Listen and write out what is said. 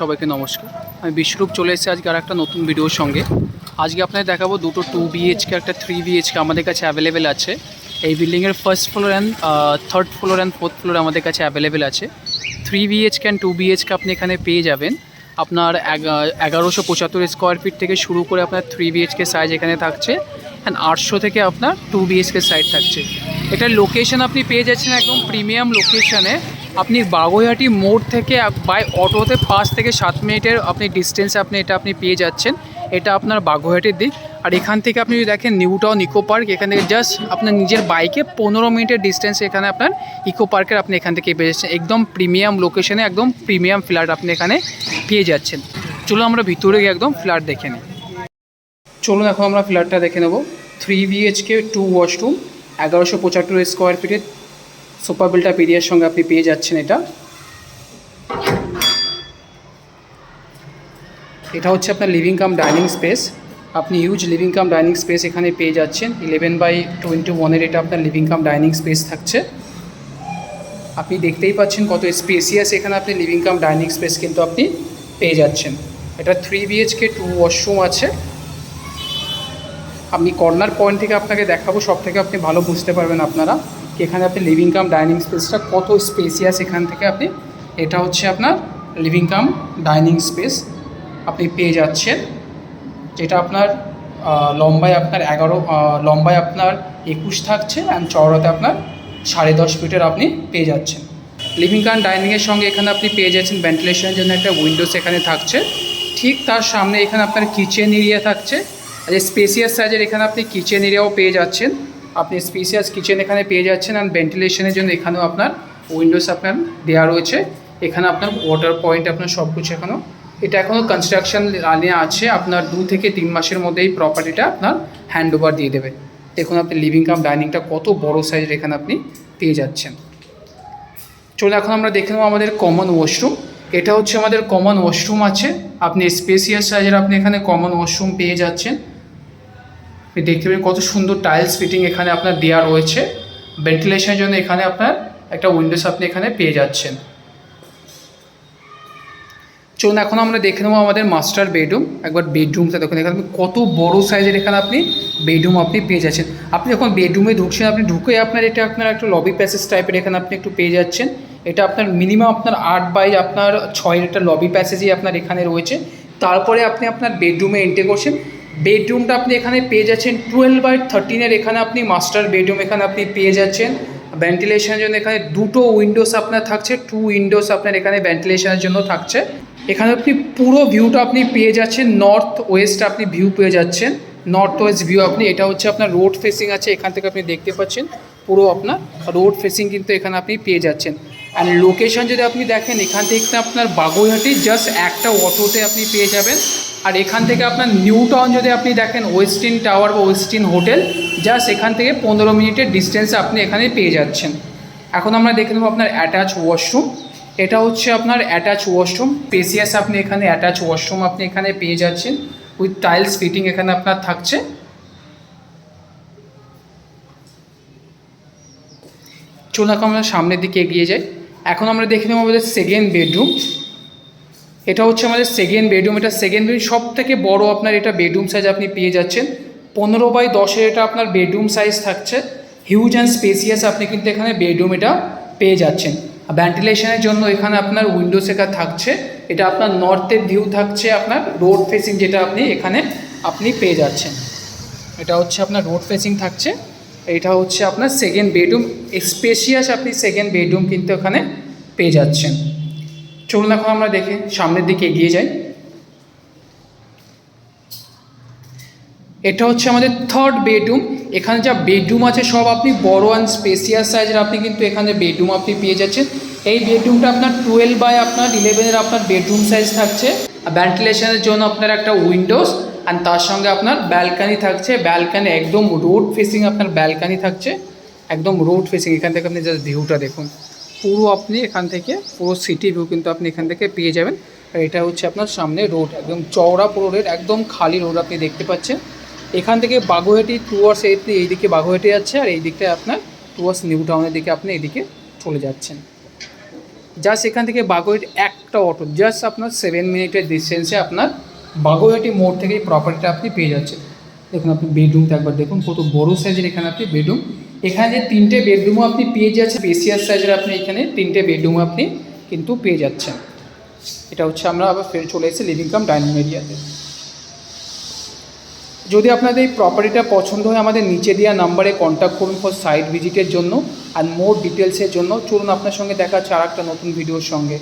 সবাইকে নমস্কার। আমি বিশ্বরূপ চলে এসেছি আজকে আর একটা নতুন ভিডিওর সঙ্গে। আজকে আপনাদের দেখাবো দুটো 2 BHK একটা 3 BHK আমাদের কাছে অ্যাভেলেবেল আছে। এই বিল্ডিংয়ের first floor and third floor and fourth floor আমাদের কাছে অ্যাভেলেবেল আছে। 3 BHK অ্যান্ড 2 BHK আপনি এখানে পেয়ে যাবেন। আপনার 1175 স্কোয়ার ফিট থেকে শুরু করে আপনার 3 BHK সাইজ এখানে থাকছে, অ্যান্ড 800 থেকে আপনার 2 BHK সাইজ থাকছে। এটার লোকেশন আপনি পেয়ে যাচ্ছেন একদম প্রিমিয়াম লোকেশনে। আপনি বাগুইহাটি মোড় থেকে বাই অটোতে 5 থেকে 7 মিনিটের আপনি ডিস্টেন্সে আপনি পেয়ে যাচ্ছেন। এটা আপনার বাগুইহাটির দিক। আর এখান থেকে আপনি যদি দেখেন নিউ টাউন ইকো পার্ক, এখান থেকে জাস্ট আপনার নিজের বাইকে 15 মিনিটের ডিস্টেন্সে এখানে আপনার ইকো পার্কের আপনি এখান থেকে পেয়ে যাচ্ছেন। একদম প্রিমিয়াম লোকেশনে একদম প্রিমিয়াম ফ্ল্যাট আপনি এখানে পেয়ে যাচ্ছেন। চলুন আমরা ভিতরে গিয়ে একদম ফ্ল্যাট দেখে নিই। চলুন এখন আমরা ফ্ল্যাটটা দেখে নেব। 3 BHK 2 ওয়াশরুম, 1175 স্কোয়ার ফিটের সুপার বিল্ট-আপ এরিয়ার সঙ্গে আপনি পেয়ে যাচ্ছেন। এটা হচ্ছে আপনার লিভিং কাম ডাইনিং স্পেস। আপনি huge living cum dining space এখানে পেয়ে যাচ্ছেন। 11/21 এটা আপনার লিভিং কাম ডাইনিং স্পেস থাকছে। আপনি দেখতেই পাচ্ছেন কত স্পেসিয়াস এখানে আপনি লিভিং কাম ডাইনিং স্পেস কিন্তু আপনি পেয়ে যাচ্ছেন। এটা 3 BHK 2 ওয়াশরুম আছে। আপনি কর্নার পয়েন্ট থেকে আপনাকে দেখাবো, সব থেকে আপনি ভালো বুঝতে পারবেন আপনারা কি এখানে আপনি লিভিং কাম ডাইনিং স্পেসটা কত স্পেসিয়াস এখান থেকে আপনি। এটা হচ্ছে আপনার লিভিং কাম ডাইনিং স্পেস আপনি পেয়ে যাচ্ছেন, যেটা আপনার লম্বায় আপনার 21 থাকছে, অ্যান্ড চওড়াতে আপনার 10.5 ফিটের আপনি পেয়ে যাচ্ছেন। লিভিং কাম ডাইনিংয়ের সঙ্গে এখানে আপনি পেয়ে যাচ্ছেন ভেন্টিলেশনের জন্য একটা উইন্ডোজ এখানে থাকছে। ঠিক তার সামনে এখানে আপনার কিচেন এরিয়া থাকছে। আর স্পেসিয়াস সাইজের এখানে আপনি কিচেন এরিয়াও পেয়ে যাচ্ছেন। আপনি স্পেসিয়াস কিচেন এখানে পেয়ে যাচ্ছেন, অ্যান্ড ভেন্টিলেশনের জন্য এখানেও আপনার উইন্ডোজ আপনার দেওয়া রয়েছে। এখানে আপনার ওয়াটার পয়েন্ট আপনার সব কিছু এটা এখনও কনস্ট্রাকশন লাইনে আছে। আপনার 2 থেকে 3 মাসের মধ্যে এই প্রপার্টিটা আপনার হ্যান্ড ওভার দিয়ে দেবে। দেখুন আপনি লিভিং কাম ডাইনিংটা কত বড় সাইজের এখানে আপনি পেয়ে যাচ্ছেন। চলো এখন আমরা দেখে নেব আমাদের কমন ওয়াশরুম। এটা হচ্ছে আমাদের কমন ওয়াশরুম আছে। আপনি স্পেসিয়াস সাইজের আপনি এখানে কমন ওয়াশরুম পেয়ে যাচ্ছেন। আপনি দেখতে পাবেন কত সুন্দর টাইলস ফিটিং এখানে আপনার দেওয়া রয়েছে। ভেন্টিলেশনের জন্য এখানে আপনার একটা উইন্ডোজ আপনি এখানে পেয়ে যাচ্ছেন। চলুন এখন আমরা দেখে নেবো আমাদের মাস্টার বেডরুম। একবার বেডরুমটা দেখুন, এখানে কত বড় সাইজের এখানে আপনি বেডরুম আপনি পেয়ে যাচ্ছেন। আপনি যখন বেডরুমে ঢুকছেন, আপনি ঢুকে আপনার এটা আপনার একটা লবি প্যাসেজ টাইপের এখানে আপনি একটু পেয়ে যাচ্ছেন। এটা আপনার মিনিমাম আপনার 8/6 একটা লবি প্যাসেজই আপনার এখানে রয়েছে। তারপরে আপনি আপনার বেডরুমে এন্ট্রি করছেন। বেডরুমটা আপনি এখানে পেয়ে যাচ্ছেন 12/13 এখানে আপনি মাস্টার বেডরুম এখানে আপনি পেয়ে যাচ্ছেন। ভেন্টিলেশনের জন্য এখানে 2টো উইন্ডোজ আপনার থাকছে, 2 উইন্ডোজ আপনার এখানে ভেন্টিলেশনের জন্য থাকছে। এখানে আপনি পুরো ভিউটা আপনি পেয়ে যাচ্ছেন, নর্থ ওয়েস্ট আপনি ভিউ পেয়ে যাচ্ছেন, নর্থ ওয়েস্ট ভিউ আপনি। এটা হচ্ছে আপনার রোড ফেসিং আছে, এখান থেকে আপনি দেখতে পাচ্ছেন পুরো আপনার রোড ফেসিং কিন্তু এখানে আপনি পেয়ে যাচ্ছেন। অ্যান্ড লোকেশন যদি আপনি দেখেন, এখান থেকে আপনার বাগুইহাটি জাস্ট একটা অটোতে আপনি পেয়ে যাবেন। আর এখান থেকে আপনার নিউ টাউন যদি আপনি দেখেন, ওয়েস্টিন টাওয়ার বা ওয়েস্টিন হোটেল জাস্ট এখান থেকে 15 মিনিটের ডিস্টেন্সে আপনি এখানে পেয়ে যাচ্ছেন। এখন আমরা দেখে নেব আপনার অ্যাটাচ ওয়াশরুম। এটা হচ্ছে আপনার অ্যাটাচ ওয়াশরুম। স্পেসিয়াস আপনি এখানে অ্যাটাচ ওয়াশরুম আপনি এখানে পেয়ে যাচ্ছেন, উইথ টাইলস ফিটিং এখানে আপনার থাকছে। চলুন এখন আমরা সামনের দিকে এগিয়ে যাই। এখন আমরা দেখে নেব আমাদের সেকেন্ড বেডরুম। এটা হচ্ছে আমাদের সেকেন্ড বেডরুম। এটা সেকেন্ড বেডরুম সব থেকে বড় আপনার এটা বেডরুম সাইজ আপনি পেয়ে যাচ্ছেন। 15/10 এটা আপনার বেডরুম সাইজ থাকছে। হিউজ অ্যান্ড স্পেসিয়াস আপনি কিন্তু এখানে বেডরুম এটা পেয়ে যাচ্ছেন। ভেন্টিলেশনের জন্য এখানে আপনার উইন্ডোজ এখানে থাকছে। এটা আপনার নর্থের ভিউ থাকছে, আপনার রোড ফেসিং যেটা আপনি এখানে আপনি পেয়ে যাচ্ছেন। এটা হচ্ছে আপনার রোড ফেসিং থাকছে। এটা হচ্ছে আপনার সেকেন্ড বেডরুম। স্পেসিয়াস আপনি সেকেন্ড বেডরুম কিন্তু এখানে পেয়ে যাচ্ছেন। চলুন এখন আমরা দেখে সামনের দিকে এগিয়ে যাই। এটা হচ্ছে আমাদের থার্ড বেডরুম। এখানে যা বেডরুম আছে সব আপনি বড় অ্যান্ড স্পেসিয়াস সাইজের আপনি কিন্তু এখানে বেডরুম আপনি পেয়ে যাচ্ছেন। এই বেডরুমটা আপনার 12/11 আপনার বেডরুম সাইজ থাকছে। ভেন্টিলেশনের জন্য আপনার একটা উইন্ডোজ, অ্যান্ড তার সঙ্গে আপনার ব্যালকানি থাকছে। ব্যালকানি একদম রোড ফেসিং আপনার ব্যালকানি থাকছে, একদম রোড ফেসিং। এখান থেকে আপনি জাস্ট ভিউটা দেখুন, পুরো আপনি এখান থেকে পুরো সিটি ভিউ কিন্তু আপনি এখান থেকে পেয়ে যাবেন। আর এটা হচ্ছে আপনার সামনে রোড, একদম চওড়া পুরো রোড, একদম খালি রোড আপনি দেখতে পাচ্ছেন। এখান থেকে বাগুইহাটি টুয়ার্স এইদিকে বাগুইহাটি যাচ্ছে, আর এই দিকটায় আপনার টুয়ার্স নিউ টাউনের দিকে আপনি এইদিকে চলে যাচ্ছেন। জাস্ট এখান থেকে বাগুইহাটি একটা অটো জাস্ট আপনার 7 মিনিটের ডিস্টেন্সে আপনার বাগুইহাটি মোড় থেকে এই প্রপার্টিটা আপনি পেয়ে যাচ্ছেন। দেখুন আপনি বেডরুমটা একবার দেখুন কত বড় সাইজের এখানে আপনি বেডরুম, এখানে যে 3টে বেডরুমও আপনি পেয়ে যাচ্ছেন, স্পেসিয়াস সাইজের আপনি এখানে 3টে বেডরুমও আপনি কিন্তু পেয়ে যাচ্ছেন। এটা হচ্ছে আমরা আবার ফের চলে এসেছি লিভিং কাম ডাইনিং এরিয়াতে। যদি আপনাদের এই প্রপার্টিটা পছন্দ হয় আমাদের নিচে দেওয়া নাম্বারে কন্ট্যাক্ট করুন ফর সাইট ভিজিটের জন্য আর মোর ডিটেলসের জন্য। চলুন আপনার সঙ্গে দেখা হচ্ছে আর একটা নতুন ভিডিওর সঙ্গে।